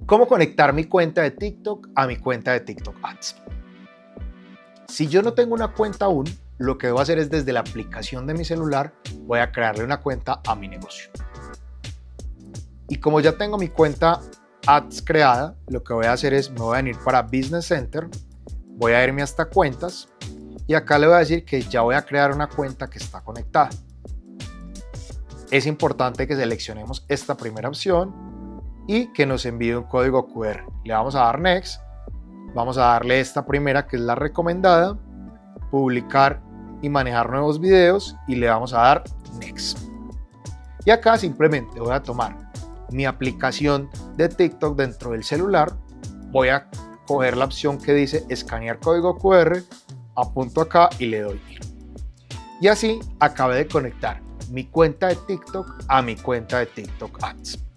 ¿Cómo conectar mi cuenta de TikTok a mi cuenta de TikTok Ads? Si yo no tengo una cuenta aún, lo que debo hacer es desde la aplicación de mi celular, voy a crearle una cuenta a mi negocio. Y como ya tengo mi cuenta Ads creada, lo que voy a hacer es, me voy a venir para Business Center, voy a irme hasta cuentas y acá le voy a decir que ya voy a crear una cuenta que está conectada. Es importante que seleccionemos esta primera opción y que nos envíe un código QR. Le vamos a dar Next, vamos a darle esta primera que es la recomendada, publicar y manejar nuevos videos y le vamos a dar Next. Y acá simplemente voy a tomar mi aplicación de TikTok dentro del celular, voy a coger la opción que dice escanear código QR, apunto acá y le doy ir. Y así acabé de conectar mi cuenta de TikTok a mi cuenta de TikTok Ads.